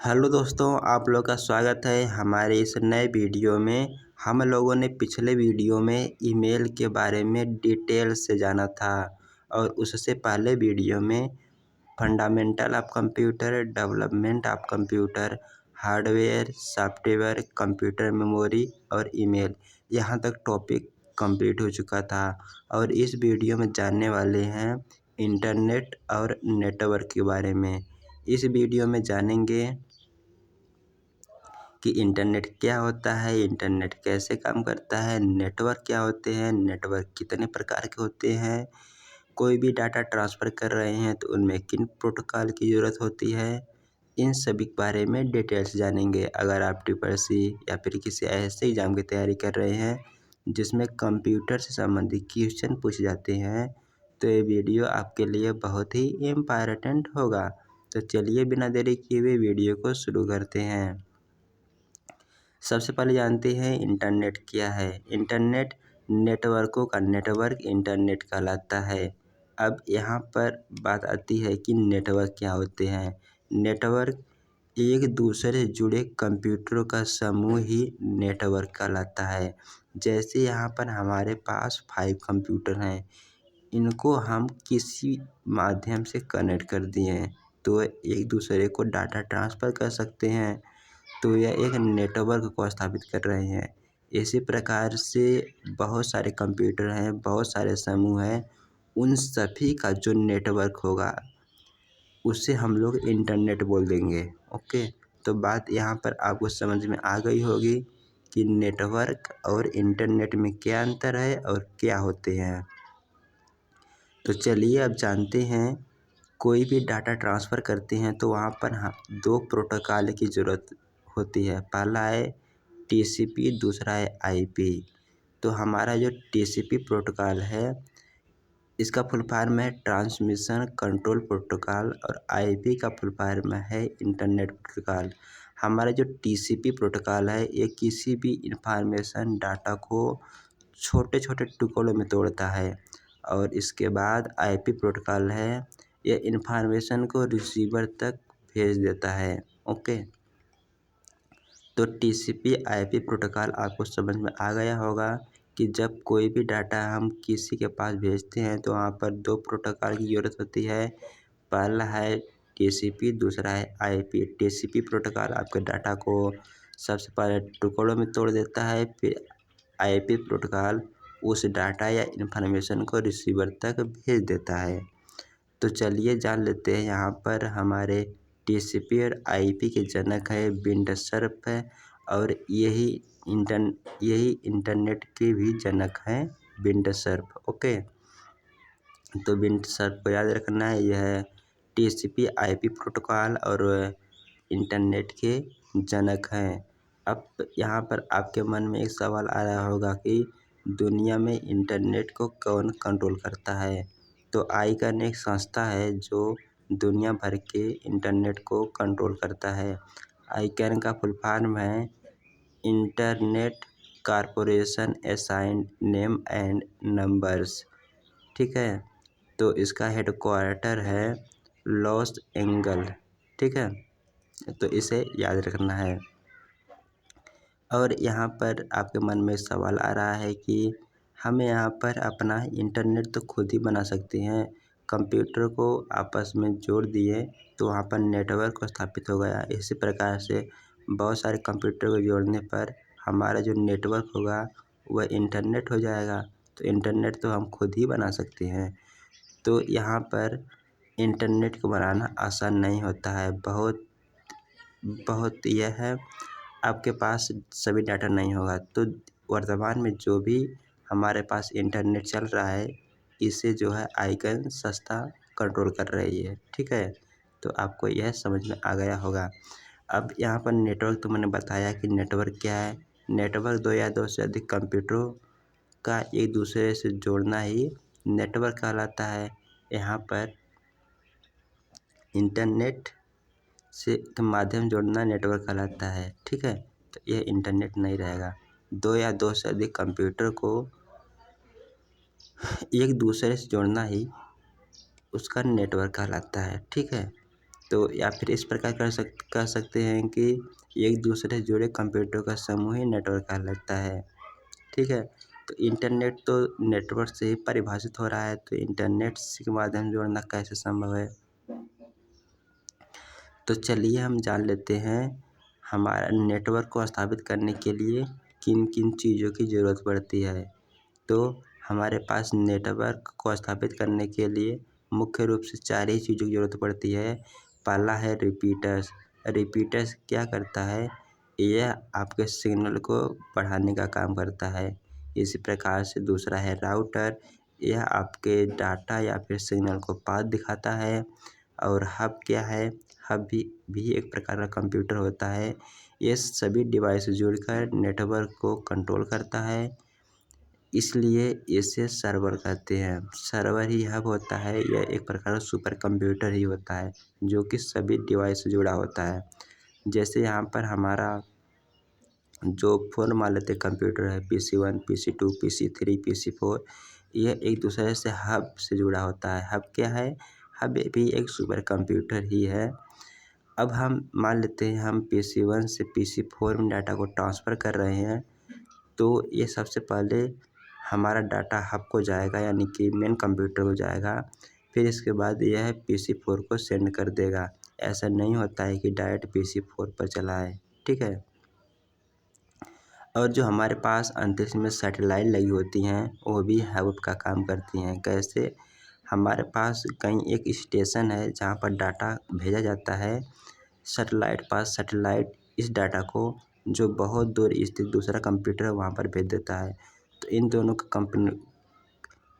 Hello दोस्तों, आप लोग का स्वागत है हमारे इस नए वीडियो में। हम लोगों ने पिछले वीडियो में ईमेल के बारे में डिटेल से जाना था और उससे पहले वीडियो में fundamental of computer, development of computer, hardware, software, computer memory और ईमेल, यहाँ तक टॉपिक कंप्लीट हो चुका था। और इस वीडियो में जानने वाले हैं इंटरनेट और नेटवर्क के बारे में। इस वीडियो में जानेंगे कि इंटरनेट क्या होता है, इंटरनेट कैसे काम करता है, नेटवर्क क्या होते हैं, नेटवर्क कितने प्रकार के होते हैं, कोई भी डाटा ट्रांसफ़र कर रहे हैं तो उनमें किन प्रोटोकॉल की ज़रूरत होती है, इन सभी के बारे में डिटेल्स जानेंगे। अगर आप ट्रिपल-सी या फिर किसी ऐसे एग्ज़ाम की तैयारी कर रहे हैं जिसमें कंप्यूटर से संबंधित क्वेश्चन पूछे जाते हैं तो ये वीडियो आपके लिए बहुत ही इम्पॉर्टेंट होगा। तो चलिए बिना देरी किए हुए वीडियो को शुरू करते हैं। सबसे पहले जानते हैं इंटरनेट क्या है। इंटरनेट नेटवर्कों का नेटवर्क इंटरनेट कहलाता है। अब यहाँ पर बात आती है कि नेटवर्क क्या होते हैं। नेटवर्क एक दूसरे से जुड़े कंप्यूटरों का समूह ही नेटवर्क कहलाता है। जैसे यहाँ पर हमारे पास 5 कंप्यूटर हैं, इनको हम किसी माध्यम से कनेक्ट कर दिए हैं तो एक दूसरे को डाटा ट्रांसफ़र कर सकते हैं, तो यह एक नेटवर्क को स्थापित कर रहे हैं। इसी प्रकार से बहुत सारे कंप्यूटर हैं, बहुत सारे समूह हैं, उन सभी का जो नेटवर्क होगा उसे हम लोग इंटरनेट बोल देंगे। ओके, तो बात यहाँ पर आपको समझ में आ गई होगी कि नेटवर्क और इंटरनेट में क्या अंतर है और क्या होते हैं। तो चलिए अब जानते हैं। कोई भी डाटा ट्रांसफ़र करते हैं तो वहाँ पर 2 प्रोटोकॉल की ज़रूरत होती है। पहला है टीसीपी, दूसरा है आईपी। तो हमारा जो टीसीपी प्रोटोकॉल है इसका फुल फॉर्म है ट्रांसमिशन कंट्रोल प्रोटोकॉल और आईपी का फुल फॉर्म है इंटरनेट प्रोटोकॉल। हमारा जो टीसीपी प्रोटोकॉल है ये किसी भी इंफॉर्मेशन डाटा को छोटे छोटे टुकड़ों में तोड़ता है। और इसके बाद आईपी प्रोटोकॉल है, यह इंफॉर्मेशन को रिसीवर तक भेज देता है। ओके, तो टीसीपी आईपी प्रोटोकॉल आपको समझ में आ गया होगा कि जब कोई भी डाटा हम किसी के पास भेजते हैं तो वहाँ पर 2 प्रोटोकॉल की ज़रूरत होती है। पहला है टीसीपी, दूसरा है आईपी। टीसीपी प्रोटोकॉल आपके डाटा को सबसे पहले टुकड़ों में तोड़ देता है, फिर आईपी प्रोटोकॉल उस डाटा या इन्फॉर्मेशन को रिसीवर तक भेज देता है। तो चलिए जान लेते हैं। यहाँ पर हमारे टीसीपी और आईपी के जनक है विंडसर्फ है और यही इंटरनेट के भी जनक हैं विंडसर्फ। ओके, तो विंडसर्फ को याद रखना है, यह है टीसीपी आईपी प्रोटोकॉल और इंटरनेट के जनक हैं। अब यहाँ पर आपके मन में एक सवाल आ रहा होगा कि दुनिया में इंटरनेट को कौन कंट्रोल करता है। तो आईकन एक संस्था है जो दुनिया भर के इंटरनेट को कंट्रोल करता है। आईकन का फुल फॉर्म है internet corporation assigned name and numbers. ठीक है, तो इसका हेडक्वार्टर है लॉस एंजल्स। ठीक है, तो इसे याद रखना है। और यहाँ पर आपके मन में सवाल आ रहा है कि हमें यहाँ पर अपना इंटरनेट तो खुद ही बना सकते हैं। कंप्यूटर को आपस में जोड़ दिए तो वहाँ पर नेटवर्क स्थापित हो गया। इसी प्रकार से बहुत सारे कंप्यूटर को जोड़ने पर हमारा जो नेटवर्क होगा वह इंटरनेट हो जाएगा। तो इंटरनेट तो हम खुद ही बना सकते हैं। तो यहाँ पर इंटरनेट को बनाना आसान नहीं होता है। बहुत यह है, आपके पास सभी डाटा नहीं होगा। तो वर्तमान में जो भी हमारे पास इंटरनेट चल रहा है इसे जो है आईकन संस्था कंट्रोल कर रही है। ठीक है, तो आपको यह समझ में आ गया होगा। अब यहाँ पर नेटवर्क तो मैंने बताया कि नेटवर्क क्या है। नेटवर्क 2 या 2 से अधिक कंप्यूटरों का एक दूसरे से जोड़ना ही नेटवर्क कहलाता है। यहाँ पर इंटरनेट से के माध्यम जोड़ना नेटवर्क कहलाता है। ठीक है, तो यह इंटरनेट नहीं रहेगा। 2 या 2 से अधिक कंप्यूटर को एक दूसरे से जोड़ना ही उसका नेटवर्क कहलाता है। ठीक है, तो या फिर इस प्रकार कह सकते हैं कि एक दूसरे से जुड़े कंप्यूटर का समूह ही नेटवर्क कहलाता है। ठीक है, तो इंटरनेट तो नेटवर्क से ही परिभाषित हो रहा है, तो इंटरनेट के माध्यम से जुड़ना कैसे संभव है। तो चलिए हम जान लेते हैं हमारा नेटवर्क को स्थापित करने के लिए किन किन चीज़ों की ज़रूरत पड़ती है। तो हमारे पास नेटवर्क को स्थापित करने के लिए मुख्य रूप से 4 ही चीज़ों की ज़रूरत पड़ती है। पहला है रिपीटर्स। रिपीटर्स क्या करता है, यह आपके सिग्नल को बढ़ाने का काम करता है। इसी प्रकार से दूसरा है राउटर, यह आपके डाटा या फिर सिग्नल को पाथ दिखाता है। और हब क्या है, हब भी एक प्रकार का कंप्यूटर होता है। ये सभी डिवाइस जुड़कर नेटवर्क को कंट्रोल करता है, इसलिए इसे सर्वर कहते हैं। सर्वर ही हब होता है, यह एक प्रकार का सुपर कंप्यूटर ही होता है जो कि सभी डिवाइस से जुड़ा होता है। जैसे यहाँ पर हमारा जो फ़ोन मान लेते कंप्यूटर है, PC1, PC2, PC3, PC4, यह एक दूसरे से हब से जुड़ा होता है। हब क्या है, हब भी एक सुपर कंप्यूटर ही है। अब हम मान लेते हैं हम PC1 से PC4 में डाटा को ट्रांसफ़र कर रहे हैं, तो ये सबसे पहले हमारा डाटा हब को जाएगा, यानी कि मेन कंप्यूटर को जाएगा। फिर इसके बाद यह PC4 को सेंड कर देगा। ऐसा नहीं होता है कि डायरेक्ट PC4 पर चला है। ठीक है, और जो हमारे पास अंतरिक्ष में सैटेलाइट लगी होती हैं, वो भी हब का काम करती हैं। कैसे, हमारे पास कहीं एक स्टेशन है जहाँ पर डाटा भेजा जाता है सैटेलाइट पास। सैटेलाइट इस डाटा को जो बहुत दूर स्थित दूसरा कंप्यूटर है वहाँ पर भेज देता है। तो इन दोनों को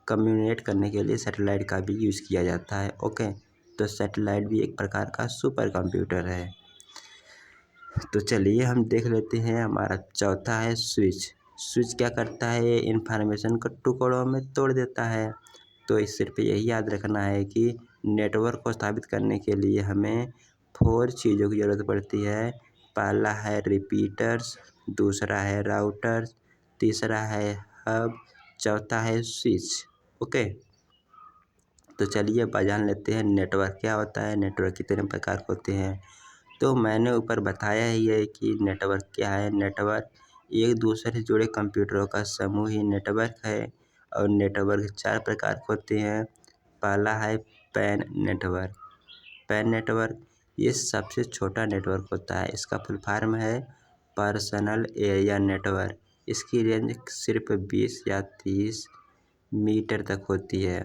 कम्युनिकेट करने के लिए सैटेलाइट का भी यूज़ किया जाता है। ओके, तो सैटेलाइट भी एक प्रकार का सुपर कंप्यूटर है। तो चलिए हम देख लेते हैं हमारा चौथा है स्विच। स्विच क्या करता है, इन्फॉर्मेशन को टुकड़ों में तोड़ देता है। तो इस सिर्फ यही याद रखना है कि नेटवर्क को स्थापित करने के लिए हमें 4 चीज़ों की ज़रूरत पड़ती है। पहला है रिपीटर्स, दूसरा है राउटर्स, तीसरा है हब, चौथा है स्विच। ओके, तो चलिए अब जान लेते हैं नेटवर्क क्या होता है, नेटवर्क कितने प्रकार के होते हैं। तो मैंने ऊपर बताया ही है कि नेटवर्क क्या है। नेटवर्क एक दूसरे से जुड़े कंप्यूटरों का समूह ही नेटवर्क है। और नेटवर्क 4 प्रकार के होते हैं। पहला है पैन नेटवर्क। पैन नेटवर्क ये सबसे छोटा नेटवर्क होता है। इसका फुल फॉर्म है पर्सनल एरिया नेटवर्क। इसकी रेंज सिर्फ 20 या 30 मीटर तक होती है।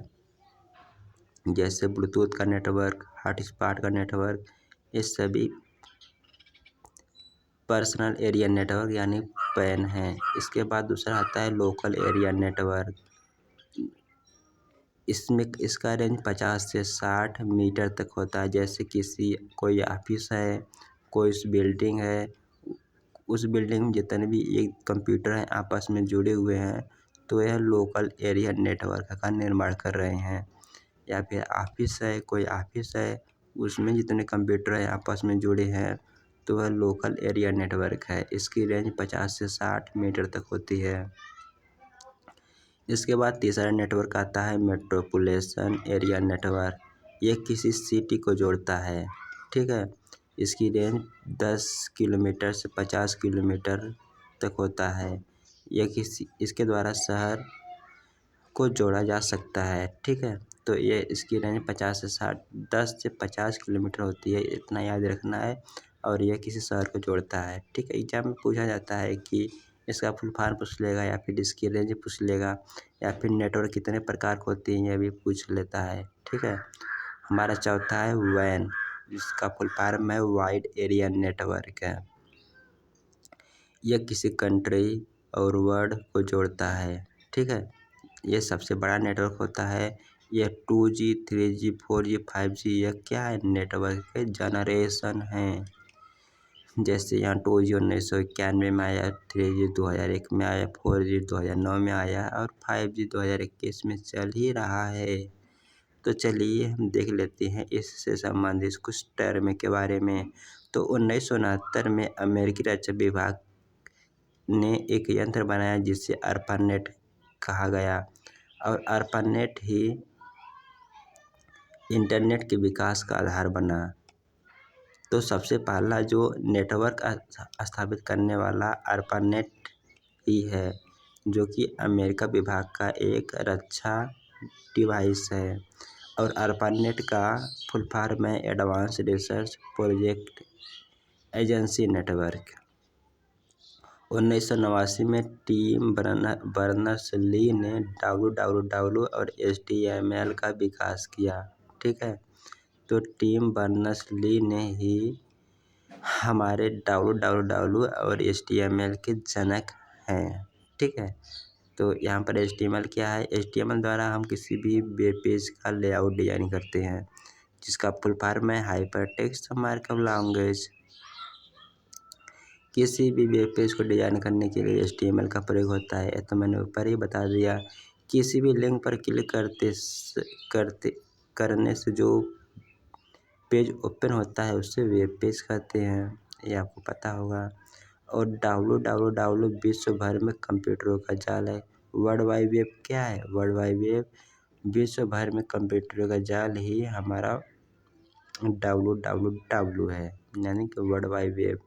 जैसे ब्लूटूथ का नेटवर्क, हॉटस्पॉट का नेटवर्क, ये सभी पर्सनल एरिया नेटवर्क यानी पैन है। इसके बाद दूसरा आता है लोकल एरिया नेटवर्क। इसमें इसका रेंज 50 से 60 मीटर तक होता है। जैसे कोई ऑफिस है, कोई बिल्डिंग है, उस बिल्डिंग में जितने भी एक कंप्यूटर हैं आपस में जुड़े हुए हैं, तो यह लोकल एरिया नेटवर्क का निर्माण कर रहे हैं। या फिर ऑफिस है, कोई ऑफिस है, उसमें जितने कंप्यूटर हैं आपस में जुड़े हैं, तो वह लोकल एरिया नेटवर्क है। इसकी रेंज 50 से 60 मीटर तक होती है। इसके बाद तीसरा नेटवर्क आता है मेट्रोपोलिटन एरिया नेटवर्क। ये किसी सिटी को जोड़ता है। ठीक है, इसकी रेंज 10 किलोमीटर से 50 किलोमीटर तक होता है। इसके द्वारा शहर को जोड़ा जा सकता है। ठीक है, तो ये इसकी रेंज 10 से 50 किलोमीटर होती है, इतना याद रखना है। और यह किसी शहर को जोड़ता है। ठीक है, एग्जाम में पूछा जाता है कि इसका फुल फॉर्म पूछ लेगा, या फिर इसकी रेंज पूछ लेगा, या फिर नेटवर्क कितने प्रकार के होते हैं यह भी पूछ लेता है। ठीक है, हमारा चौथा है वैन, जिसका फुल फॉर्म है वाइड एरिया नेटवर्क है। यह किसी कंट्री और वर्ल्ड को जोड़ता है। ठीक है, ये सबसे बड़ा नेटवर्क होता है। यह 2G, 3G, 4G, 5G यह क्या है, नेटवर्क के जनरेशन हैं। जैसे यहाँ 2G 1991 में आया, 3G 2001 में आया, 4G 2009 में आया और 5G 2021 में चल ही रहा है। तो चलिए हम देख लेते हैं इससे संबंधित कुछ टर्म के बारे में। तो 1969 में अमेरिकी रक्षा विभाग ने एक यंत्र बनाया जिसे ARPANET कहा गया। और ARPANET ही इंटरनेट के विकास का आधार बना। तो सबसे पहला जो नेटवर्क स्थापित करने वाला ARPANET ही है, जो कि अमेरिका विभाग का एक रक्षा डिवाइस है। और ARPANET का फुल फॉर्म है advance research project agency network. 1989 में टिम बर्नर्स-ली ने www और HTML का विकास किया। ठीक है, तो टिम बर्नर्स-ली ने ही हमारे www और HTML के जनक हैं। ठीक है, तो यहाँ पर HTML क्या है? HTML द्वारा हम किसी भी वेब पेज का लेआउट डिजाइन करते हैं, जिसका फुल फॉर्म है हाइपरटेक्स्ट मार्कअप लैंग्वेज। किसी भी वेब पेज को डिजाइन करने के लिए HTML का प्रयोग होता है। तो मैंने ऊपर ही बता दिया, किसी भी लिंक पर क्लिक करने से जो पेज ओपन होता है उससे वेब पेज कहते हैं, ये आपको पता होगा। और www विश्व भर में कंप्यूटरों का जाल है। वर्ल्ड वाइड वेब क्या है? वर्ल्ड वाइड वेब विश्व भर में कंप्यूटरों का जाल ही हमारा www है, यानी कि वर्ल्ड वाइड वेब।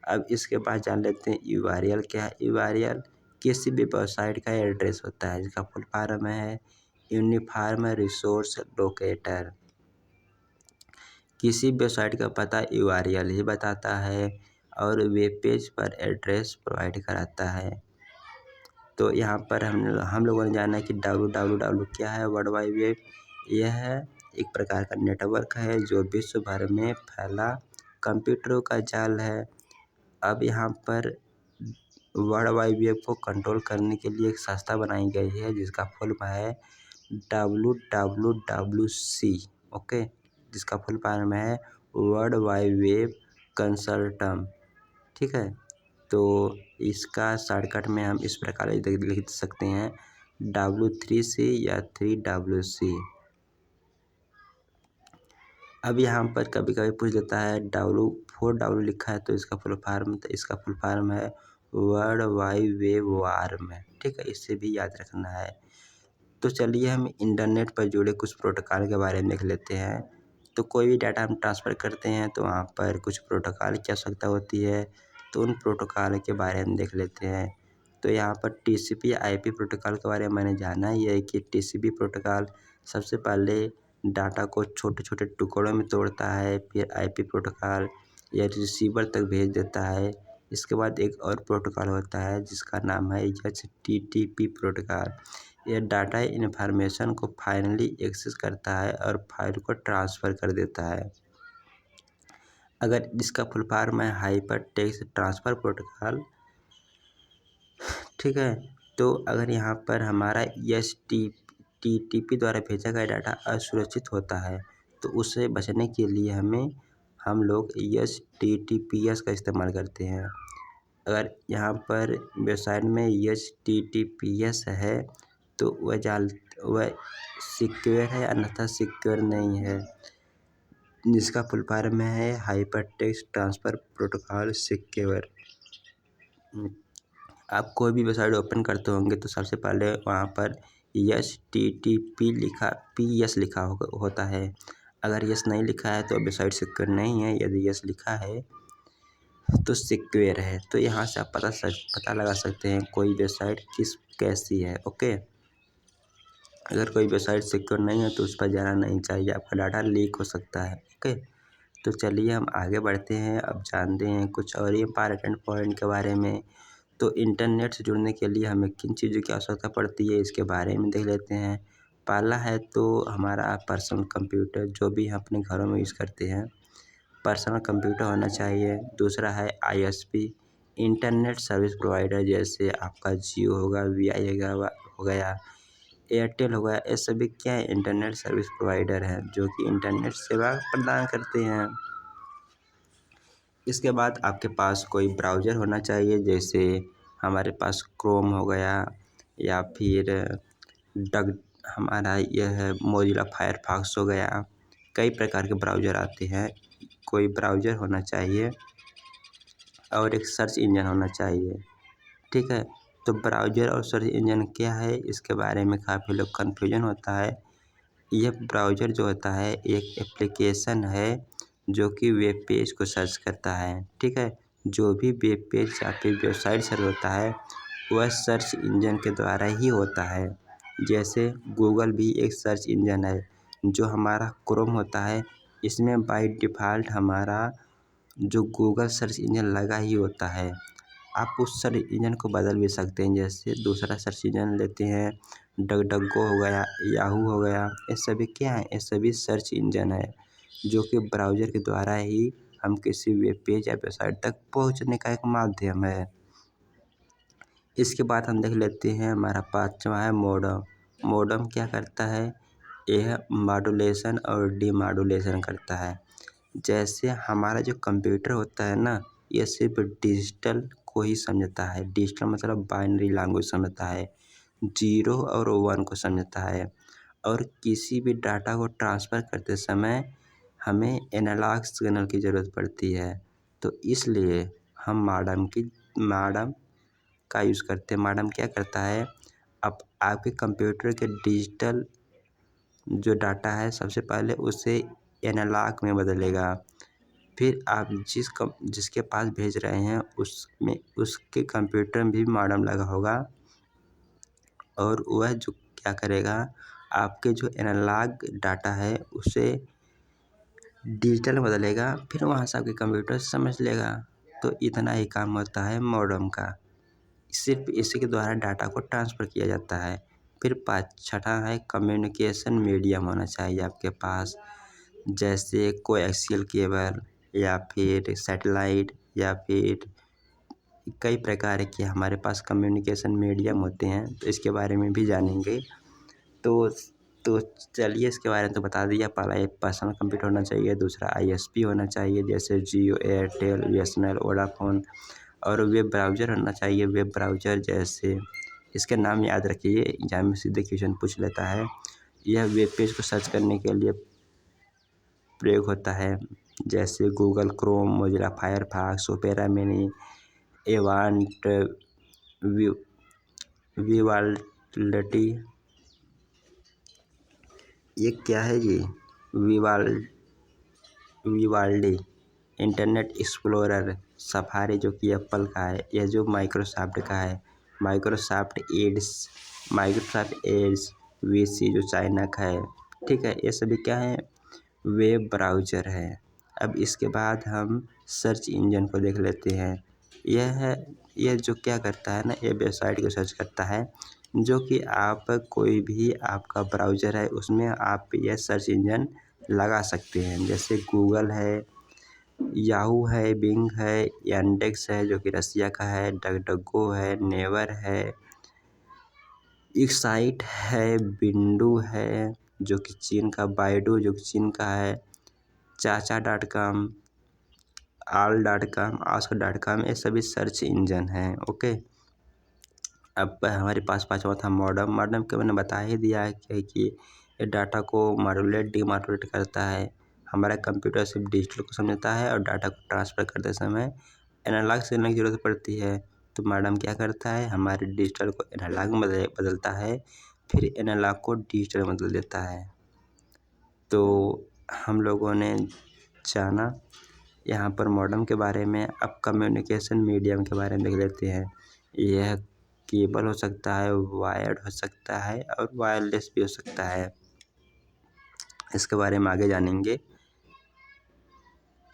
अब इसके बाद जान लेते हैं URL क्या है। URL किसी भी वेबसाइट का एड्रेस होता है, जिसका फुल फॉर्म है यूनिफॉर्म रिसोर्स लोकेटर। किसी वेबसाइट का पता URL ही बताता है और वेब पेज पर एड्रेस प्रोवाइड कराता है। तो यहाँ पर हम लोगों ने जाना कि www क्या है? वर्ल्ड वाइड वेब यह एक प्रकार का नेटवर्क है जो विश्व भर में फैला कंप्यूटरों का जाल है। अब यहाँ पर वर्ल्ड वाइड वेब को कंट्रोल करने के लिए एक संस्था बनाई गई है, जिसका फुल फॉर्म है WWWC। ओके, जिसका फुल फॉर्म है वर्ल्ड वाइड वेब कंसोर्टियम। ठीक है, तो इसका शॉर्टकट में हम इस प्रकार लिख सकते हैं W3C या 3WC। अब यहाँ पर कभी कभी पूछ लेता है W4W लिखा है, तो इसका फुल फॉर्म है वर्ल्ड वाइड वेब वार्म। ठीक है, इससे भी याद रखना है। तो चलिए हम इंटरनेट पर जुड़े कुछ प्रोटोकॉल के बारे में देख लेते हैं। तो कोई भी डाटा हम ट्रांसफ़र करते हैं तो वहाँ पर कुछ प्रोटोकॉल की आवश्यकता होती है, तो उन प्रोटोकॉल के बारे में देख लेते हैं। तो यहाँ पर TCP/IP प्रोटोकॉल के बारे में मैंने जाना ही है कि TCP प्रोटोकॉल सबसे पहले डाटा को छोटे छोटे टुकड़ों में तोड़ता है, फिर IP प्रोटोकॉल या रिसीवर तक भेज देता है। इसके बाद एक और प्रोटोकॉल होता है जिसका नाम है HTTP प्रोटोकॉल। यह डाटा इन्फॉर्मेशन को फाइनली एक्सेस करता है और फाइल को ट्रांसफ़र कर देता है। अगर इसका फुल फॉर्म है हाइपर टेक्स्ट ट्रांसफ़र प्रोटोकॉल। ठीक है, तो अगर यहाँ पर हमारा HTTP द्वारा भेजा गया डाटा असुरक्षित होता है, तो उससे बचने के लिए हम लोग HTTPS का इस्तेमाल करते हैं। अगर यहाँ पर वेबसाइट में HTTPS है तो वह सिक्योर है, अन्यथा सिक्योर नहीं है, जिसका फुल फॉर्म है hyper text transfer protocol secure. आप कोई भी वेबसाइट ओपन करते होंगे तो सबसे पहले वहाँ पर PS लिखा होता है। अगर यस नहीं लिखा है तो वेबसाइट सिक्योर नहीं है, यदि यस लिखा है तो सिक्योर है। तो यहाँ से आप पता लगा सकते हैं कोई वेबसाइट कैसी है। ओके, अगर कोई वेबसाइट सिक्योर नहीं है तो उस पर जाना नहीं चाहिए, आपका डाटा लीक हो सकता है। ओके, तो चलिए हम आगे बढ़ते हैं। अब जानते हैं कुछ और इम्पॉर्टेंट पॉइंट के बारे में। तो इंटरनेट से जुड़ने के लिए हमें किन चीज़ों की आवश्यकता पड़ती है, इसके बारे में देख लेते हैं। पहला है तो हमारा पर्सनल कंप्यूटर, जो भी हम अपने घरों में यूज़ करते हैं, पर्सनल कंप्यूटर होना चाहिए। दूसरा है ISP, इंटरनेट सर्विस प्रोवाइडर, जैसे आपका जियो होगा, VI हो गया, एयरटेल हो गया। ये सभी क्या है? इंटरनेट सर्विस प्रोवाइडर हैं जो कि इंटरनेट सेवा प्रदान करते हैं। इसके बाद आपके पास कोई ब्राउज़र होना चाहिए, जैसे हमारे पास क्रोम हो गया या फिर हमारा यह है मोजिला फायरफॉक्स हो गया। कई प्रकार के ब्राउज़र आते हैं, कोई ब्राउज़र होना चाहिए और एक सर्च इंजन होना चाहिए। ठीक है, तो ब्राउज़र और सर्च इंजन क्या है, इसके बारे में काफ़ी लोग कन्फ्यूजन होता है। यह ब्राउज़र जो होता है एक एप्लीकेशन है जो कि वेब पेज को सर्च करता है। ठीक है, जो भी वेब पेज या फिर वेबसाइट सर्च होता है वह सर्च इंजन के द्वारा ही होता है। जैसे गूगल भी एक सर्च इंजन है। जो हमारा क्रोम होता है इसमें बाय डिफ़ॉल्ट हमारा जो गूगल सर्च इंजन लगा ही होता है। आप उस सर्च इंजन को बदल भी सकते हैं। जैसे दूसरा सर्च इंजन लेते हैं, डकडगो हो गया, याहू हो गया, ये सभी क्या है? ये सभी सर्च इंजन है जो कि ब्राउज़र के द्वारा ही हम किसी वेब पेज या वेबसाइट तक पहुंचने का एक माध्यम है। इसके बाद हम देख लेते हैं हमारा 5वां है मॉडम। मॉडम क्या करता है? यह मॉड्यूलेशन और डीमॉड्यूलेशन करता है। जैसे हमारा जो कंप्यूटर होता है ना, ये सिर्फ डिजिटल को ही समझता है। डिजिटल मतलब बाइनरी लैंग्वेज समझता है, 0 और 1 को समझता है। और किसी भी डाटा को ट्रांसफ़र करते समय हमें एनालॉग सिग्नल की ज़रूरत पड़ती है। तो इसलिए हम मॉडम का यूज़ करते हैं। मॉडम क्या करता है? आपके कंप्यूटर के डिजिटल जो डाटा है सबसे पहले उसे एनालॉग में बदलेगा। फिर आप जिसके पास भेज रहे हैं उसके कंप्यूटर में भी मॉडम लगा होगा और वह जो क्या करेगा, आपके जो एनालॉग डाटा है उसे डिजिटल में बदलेगा, फिर वहाँ से आपके कंप्यूटर समझ लेगा। तो इतना ही काम होता है मॉडम का। सिर्फ इसी के द्वारा डाटा को ट्रांसफ़र किया जाता है। फिर 6वां है कम्युनिकेशन मीडियम होना चाहिए आपके पास। जैसे कोएक्सियल केबल या फिर सैटेलाइट या फिर कई प्रकार के हमारे पास कम्युनिकेशन मीडियम होते हैं। तो इसके बारे में भी जानेंगे। तो चलिए इसके बारे में तो बता दिया। पहला एक पर्सनल कंप्यूटर होना चाहिए, दूसरा ISP होना चाहिए जैसे जियो, एयरटेल, BSNL, वोडाफोन। और वेब ब्राउज़र होना चाहिए। वेब ब्राउज़र जैसे इसके नाम याद रखिए, एग्जाम में सीधे क्वेश्चन पूछ लेता है। यह वेब पेज को सर्च करने के लिए प्रयोग होता है। जैसे Google Chrome, Mozilla Firefox, Opera Mini, Avant, Vivaldi. ये क्या है जी? विवाल्डी, इंटरनेट एक्सप्लोरर, सफारी जो कि एप्पल का है। यह जो माइक्रोसॉफ्ट का है, माइक्रोसॉफ्ट एड्स, VC जो चाइना का है। ठीक है, ये सभी क्या है? वेब ब्राउज़र है। अब इसके बाद हम सर्च इंजन को देख लेते हैं। यह जो क्या करता है ना, ये वेबसाइट को सर्च करता है। जो कि आप कोई भी आपका ब्राउज़र है उसमें आप यह सर्च इंजन लगा सकते हैं। जैसे गूगल है, याहू है, बिंग है, यांडेक्स है जो कि रसिया का है, डकडगो है, नेवर है, एक्साइट है, बिंडू है जो कि चीन का, बाइडू जो कि चीन का है, चाचा.com, all.com, ask.com, ये सभी सर्च इंजन हैं। ओके, अब हमारे पास 5वां था मॉडम। मॉडम के मैंने बता ही दिया है कि ये डाटा को मॉड्यूलेट डीमॉड्यूलेट करता है। हमारा कंप्यूटर सिर्फ डिजिटल को समझता है और डाटा को ट्रांसफ़र करते समय एनालॉग सिग्नल की ज़रूरत पड़ती है। तो मॉडम क्या करता है? हमारे डिजिटल को एनालॉग में बदलता है, फिर एनालॉग को डिजिटल में बदल देता है। तो हम लोगों ने जाना यहाँ पर मॉडम के बारे में। अब कम्युनिकेशन मीडियम के बारे में देख लेते हैं। यह केबल हो सकता है, वायर्ड हो सकता है और वायरलेस भी हो सकता है। इसके बारे में आगे जानेंगे।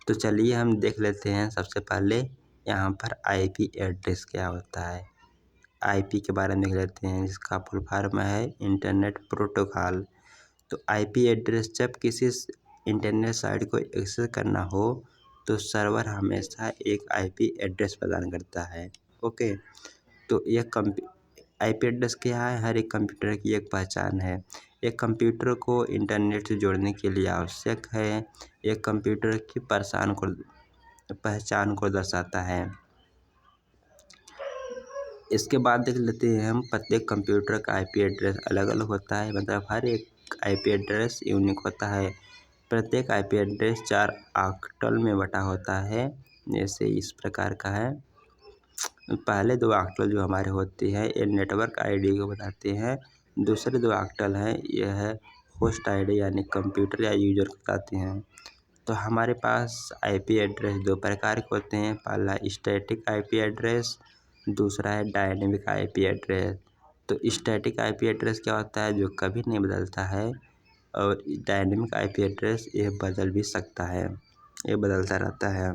तो चलिए हम देख लेते हैं। सबसे पहले यहाँ पर IP एड्रेस क्या होता है, IP के बारे में देख लेते हैं। इसका फुल फॉर्म है इंटरनेट प्रोटोकॉल। तो IP एड्रेस जब किसी इंटरनेट साइट को एक्सेस करना हो तो सर्वर हमेशा एक IP एड्रेस प्रदान करता है। ओके, तो यह IP एड्रेस क्या है? हर एक कंप्यूटर की एक पहचान है। एक कंप्यूटर को इंटरनेट से जोड़ने के लिए आवश्यक है। एक कंप्यूटर की पहचान को दर्शाता है। इसके बाद देख लेते हैं हम, प्रत्येक कंप्यूटर का IP एड्रेस अलग अलग होता है। मतलब हर एक IP एड्रेस यूनिक होता है। प्रत्येक IP एड्रेस 4 ऑक्टल में बटा होता है। जैसे इस प्रकार का है। पहले 2 ऑक्टल जो हमारे होते हैं ये नेटवर्क ID को बताते हैं। दूसरे 2 ऑक्टल हैं, यह है होस्ट ID यानी कंप्यूटर या यूजर को बताते हैं। तो हमारे पास आईपी एड्रेस दो प्रकार के होते हैं, पहला स्टैटिक आईपी एड्रेस, दूसरा है डायनेमिक आईपी एड्रेस। तो स्टैटिक आईपी एड्रेस क्या होता है, जो कभी नहीं बदलता है, और डायनेमिक आईपी एड्रेस ये बदल भी सकता है, ये बदलता रहता है।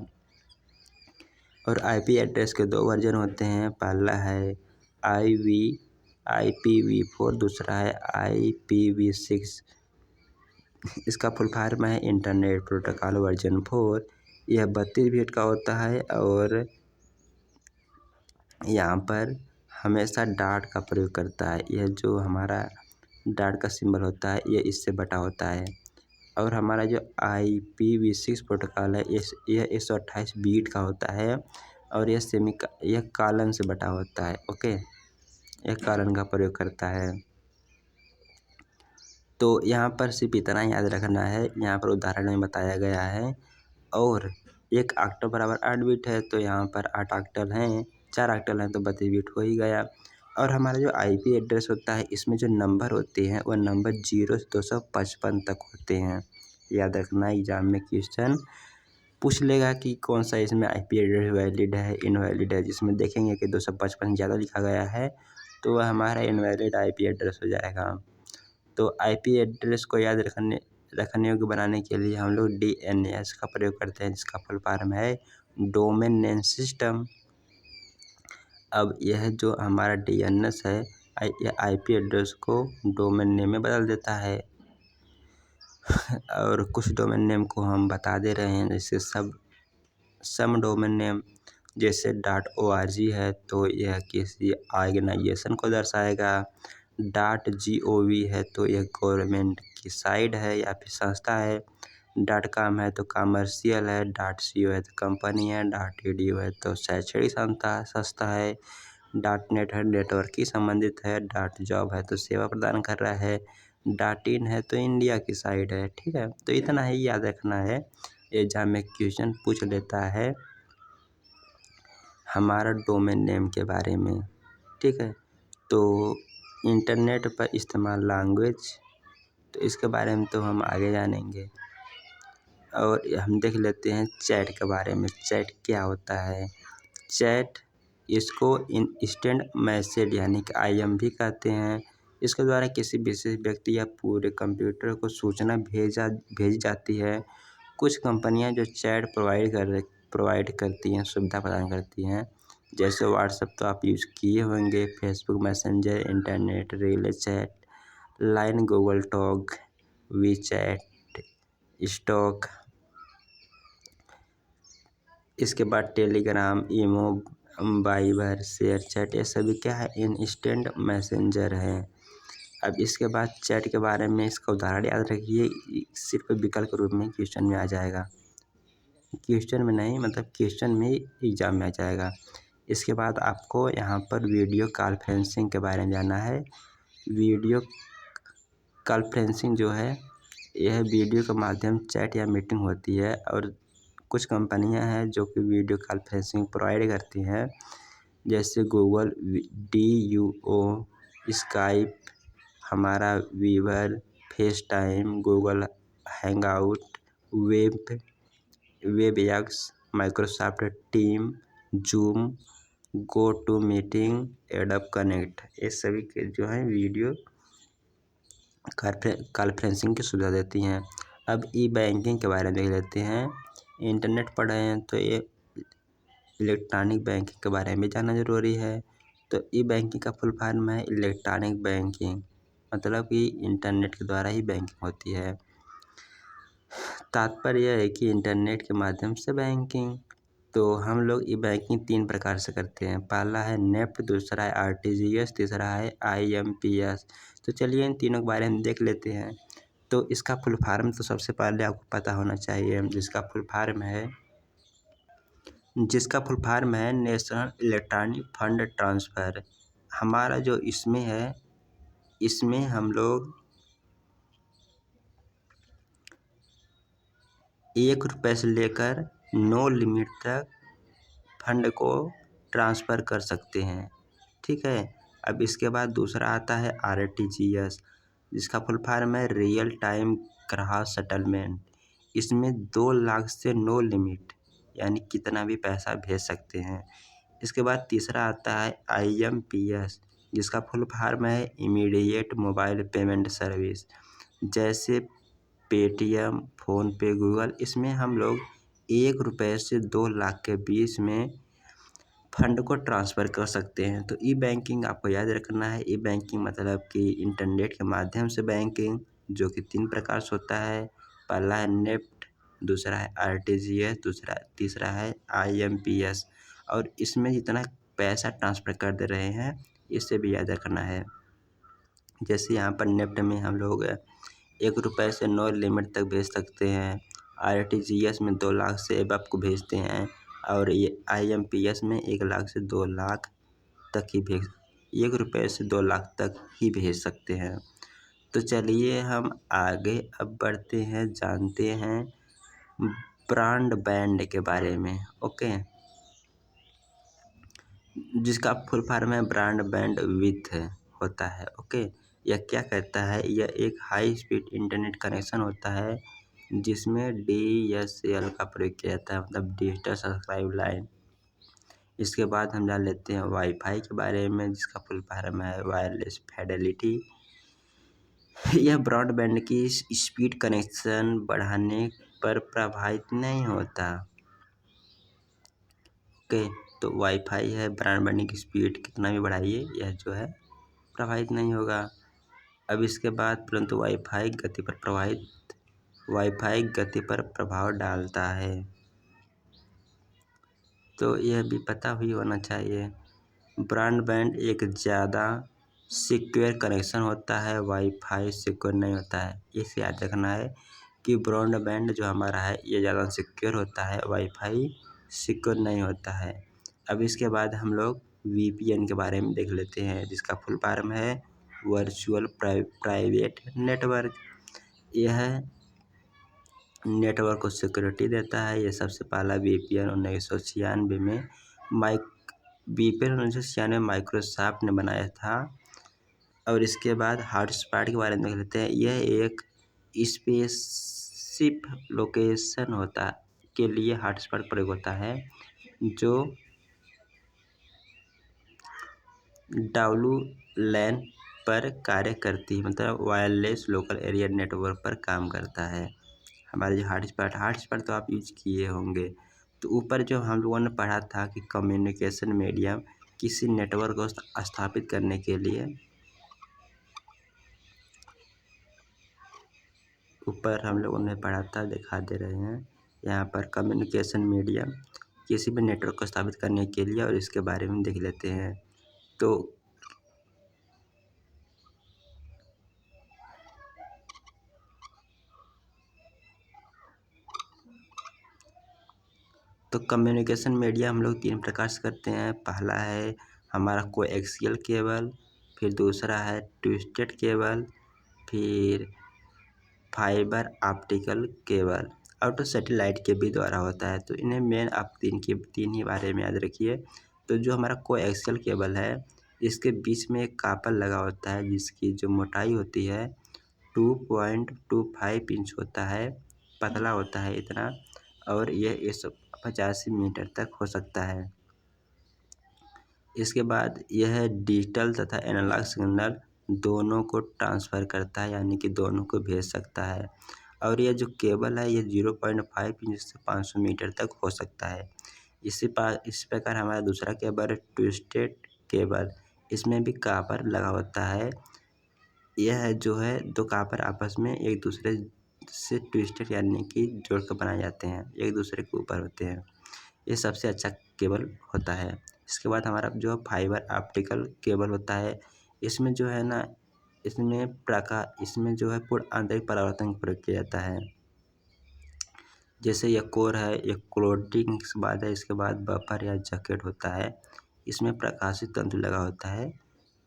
और आईपी एड्रेस के दो वर्जन होते हैं, पहला है IPv4, दूसरा है IPv6। इसका फुल फॉर्म है इंटरनेट प्रोटोकॉल वर्जन 4। यह 32 बिट का होता है और यहाँ पर हमेशा डॉट का प्रयोग करता है। यह जो हमारा डॉट का सिंबल होता है, यह इससे बटा होता है। और हमारा जो IPv6 प्रोटोकॉल है, यह 128 बीट का होता है और यह कॉलन से बटा होता है। ओके, यह कॉलन का प्रयोग करता है। तो यहाँ पर सिर्फ इतना याद रखना है, यहाँ पर उदाहरण में बताया गया है। और एक ऑक्टल बराबर 8 बिट है, तो यहाँ पर 8 ऑक्टल हैं, 4 ऑक्टल हैं तो 32 बिट हो ही गया। और हमारा जो आईपी एड्रेस होता है, इसमें जो नंबर होते हैं वह नंबर 0 से 255 तक होते हैं। याद रखना, एग्जाम में क्वेश्चन पूछ लेगा कि कौन सा इसमें आईपी एड्रेस वैलिड है, इनवैलिड है। जिसमें देखेंगे कि 255 ज़्यादा लिखा गया है तो वह हमारा इनवैलिड आईपी एड्रेस हो जाएगा। तो आईपी एड्रेस को याद रखने योग्य बनाने के लिए हम लोग DNS का प्रयोग करते हैं, जिसका फुल फॉर्म है डोमेन नेम सिस्टम। अब यह जो हमारा DNS है, यह आईपी एड्रेस को डोमेन नेम में बदल देता है। और कुछ डोमेन नेम को हम बता दे रहे हैं, जैसे सम डोमेन नेम, जैसे .org है तो यह किसी ऑर्गेनाइजेशन को दर्शाएगा। .gov है तो यह गवर्नमेंट की साइट है या फिर संस्था है। .com है तो कमर्शियल है। .co है तो कंपनी है। .edu है तो शैक्षणिक संस्था है। .net है नेटवर्क की संबंधित है। .job है तो सेवा प्रदान कर रहा है। .in है तो इंडिया की साइट है। ठीक है, तो इतना ही याद रखना है, एग्जाम में क्वेश्चन पूछ लेता है हमारा डोमेन नेम के बारे में। ठीक है, तो इंटरनेट पर इस्तेमाल लैंग्वेज, तो इसके बारे में तो हम आगे जानेंगे। और हम देख लेते हैं चैट के बारे में। चैट क्या होता है? चैट, इसको इंस्टेंट मैसेज यानी कि IM भी कहते हैं। इसके द्वारा किसी विशेष व्यक्ति या पूरे कंप्यूटर को सूचना भेजी जाती है। कुछ कंपनियां जो चैट प्रोवाइड करती हैं, सुविधा प्रदान करती हैं, जैसे व्हाट्सएप तो आप यूज़ किए होंगे, Facebook messenger, internet relay chat, line, Google talk, WeChat, stock. इसके बाद टेलीग्राम, ईमो, वाइबर, शेयर चैट, ये सभी क्या है, इंस्टेंट मैसेंजर है। अब इसके बाद चैट के बारे में इसका उदाहरण याद रखिए, सिर्फ विकल्प रूप में क्वेश्चन में आ जाएगा, क्वेश्चन में नहीं, मतलब क्वेश्चन में एग्जाम में आ जाएगा। इसके बाद आपको यहाँ पर वीडियो कॉन्फ्रेंसिंग के बारे में जानना है। वीडियो कॉन्फ्रेंसिंग जो है, यह वीडियो के माध्यम चैट या मीटिंग होती है। और कुछ कंपनियां हैं जो कि वीडियो कॉन्फ्रेंसिंग प्रोवाइड करती हैं, जैसे गूगल DUO, स्काइप, हमारा Viber, FaceTime, Google Hangout, WebEx, Microsoft Team, Zoom, GoToMeeting, Adobe Connect, ये सभी के जो है वीडियो कॉन्फ्रेंसिंग की सुविधा देती हैं। अब ई-बैंकिंग के बारे में देख लेते हैं। इंटरनेट पर रहे हैं तो ये इलेक्ट्रॉनिक बैंकिंग के बारे में जानना ज़रूरी है। तो ई-बैंकिंग का फुल फॉर्म है इलेक्ट्रॉनिक बैंकिंग, मतलब कि इंटरनेट के द्वारा ही बैंकिंग होती है। तात्पर्य यह है कि इंटरनेट के माध्यम से बैंकिंग। तो हम लोग ई बैंकिंग 3 प्रकार से करते हैं। पहला है नेफ्ट, दूसरा है RTGS, तीसरा है IMPS। तो चलिए इन तीनों के बारे में देख लेते हैं। तो इसका फुल फॉर्म तो सबसे पहले आपको पता होना चाहिए, जिसका फुल फॉर्म है नेशनल इलेक्ट्रॉनिक फंड ट्रांसफ़र। हमारा जो इसमें है, इसमें हम लोग 1 रुपये से लेकर 9 लिमिट तक फंड को ट्रांसफ़र कर सकते हैं। ठीक है, अब इसके बाद दूसरा आता है RTGS, जिसका फुल फॉर्म है रियल टाइम ग्राहक सेटलमेंट। इसमें 2 लाख से नो लिमिट, यानी कितना भी पैसा भेज सकते हैं। इसके बाद तीसरा आता है IMPS, जिसका फुल फॉर्म है इमीडिएट मोबाइल पेमेंट सर्विस। जैसे पेटीएम, फ़ोनपे, गूगल, इसमें हम लोग 1 रुपये से 2 लाख के बीच में फंड को ट्रांसफ़र कर सकते हैं। तो ई बैंकिंग आपको याद रखना है। ई बैंकिंग मतलब कि इंटरनेट के माध्यम से बैंकिंग, जो कि 3 प्रकार से होता है। पहला है नेफ्ट, दूसरा है RTGS, तीसरा है IMPS। और इसमें जितना पैसा ट्रांसफ़र कर दे रहे हैं, इसे भी याद रखना है। जैसे यहाँ पर नेफ्ट में हम लोग 1 रुपये से नो लिमिट तक भेज सकते हैं। RTGS में 2 लाख से एबव को भेजते हैं। और ये IMPS में 1 लाख से 2 लाख तक ही 1 रुपये से 2 लाख तक ही भेज सकते हैं। तो चलिए हम आगे अब बढ़ते हैं, जानते हैं ब्रॉडबैंड के बारे में। ओके, जिसका फुल फॉर्म है ब्रॉडबैंड विथ होता है। ओके, यह क्या कहता है? यह एक हाई स्पीड इंटरनेट कनेक्शन होता है जिसमें DSL का प्रयोग किया जाता है, मतलब डिजिटल सब्सक्राइब लाइन। इसके बाद हम जान लेते हैं वाईफाई के बारे में, जिसका फुल फॉर्म है वायरलेस फिडेलिटी। यह ब्रॉडबैंड की स्पीड कनेक्शन बढ़ाने पर प्रभावित नहीं होता। ओके, तो वाईफाई है, ब्रॉडबैंड की स्पीड कितना भी बढ़ाइए, यह जो है प्रभावित नहीं होगा। अब इसके बाद परंतु वाईफाई गति पर प्रभाव डालता है, तो यह भी पता ही होना चाहिए। ब्रॉडबैंड एक ज़्यादा सिक्योर कनेक्शन होता है, वाईफाई सिक्योर नहीं होता है। इसे याद रखना है कि ब्रॉडबैंड जो हमारा है ये ज़्यादा सिक्योर होता है, वाईफाई सिक्योर नहीं होता है। अब इसके बाद हम लोग VPN के बारे में देख लेते हैं, जिसका फुल फॉर्म है वर्चुअल प्राइवेट नेटवर्क। यह नेटवर्क को सिक्योरिटी देता है। ये सबसे पहला VPN 1996 में माइक्रोसॉफ्ट ने बनाया था। और इसके बाद हॉटस्पॉट के बारे में देख लेते हैं। यह एक स्पेसिफिक लोकेशन के लिए हॉटस्पॉट प्रयोग होता है, जो WLAN पर कार्य करती है, मतलब वायरलेस लोकल एरिया नेटवर्क पर काम करता है। हमारे जो हॉटस्पॉट तो आप यूज किए होंगे। तो ऊपर जो हम लोगों ने पढ़ा था कि कम्युनिकेशन मीडियम किसी नेटवर्क को स्थापित करने के लिए, ऊपर हम लोगों ने पढ़ा था, दिखा दे रहे हैं यहाँ पर, कम्युनिकेशन मीडियम किसी भी नेटवर्क को स्थापित करने के लिए। और इसके बारे में देख लेते हैं। तो कम्युनिकेशन मीडिया हम लोग 3 प्रकार से करते हैं। पहला है हमारा कोएक्सियल केबल, फिर दूसरा है ट्विस्टेड केबल, फिर फाइबर ऑप्टिकल केबल, और तो सैटेलाइट के भी द्वारा होता है। तो इन्हें मेन आप 3 ही बारे में याद रखिए। तो जो हमारा कोएक्सियल केबल है, इसके बीच में एक कापर लगा होता है, जिसकी जो मोटाई होती है 2.25 इंच होता है, पतला होता है इतना, और यह 185 मीटर तक हो सकता है। इसके बाद यह डिजिटल तथा एनालॉग सिग्नल दोनों को ट्रांसफ़र करता है, यानी कि दोनों को भेज सकता है। और यह जो केबल है ये 0.5 इंच से 500 मीटर तक हो सकता है। इस प्रकार हमारा दूसरा केबल है ट्विस्टेड केबल। इसमें भी कापर लगा होता है। यह जो है 2 कापर आपस में एक दूसरे से ट्विस्टेड, यानी कि जोड़ कर बनाए जाते हैं, एक दूसरे के ऊपर होते हैं। ये सबसे अच्छा केबल होता है। इसके बाद हमारा जो फाइबर ऑप्टिकल केबल होता है, इसमें जो है ना, इसमें जो है पूर्ण आंतरिक परावर्तन प्रयोग किया जाता है। जैसे यह कोर है, एक क्लोटिंग के बाद है, इसके बाद बफर या जैकेट होता है, इसमें प्रकाशित तंतु लगा होता है।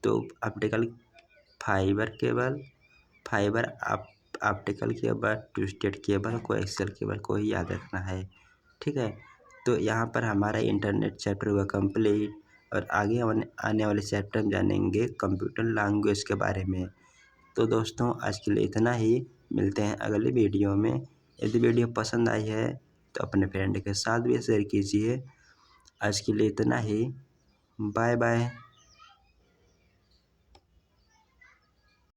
तो optical fibre cable, fibre optical cable, twisted cable, coaxial cable को ही याद रखना है। ठीक है, तो यहाँ पर हमारा इंटरनेट चैप्टर हुआ कंप्लीट। और आगे आने वाले चैप्टर में जानेंगे कंप्यूटर लैंग्वेज के बारे में। तो दोस्तों आज के लिए इतना ही, मिलते हैं अगले वीडियो में यदि वीडियो पसंद आई है तो अपने फ्रेंड के साथ भी शेयर कीजिए। आज के लिए इतना ही। Bye bye.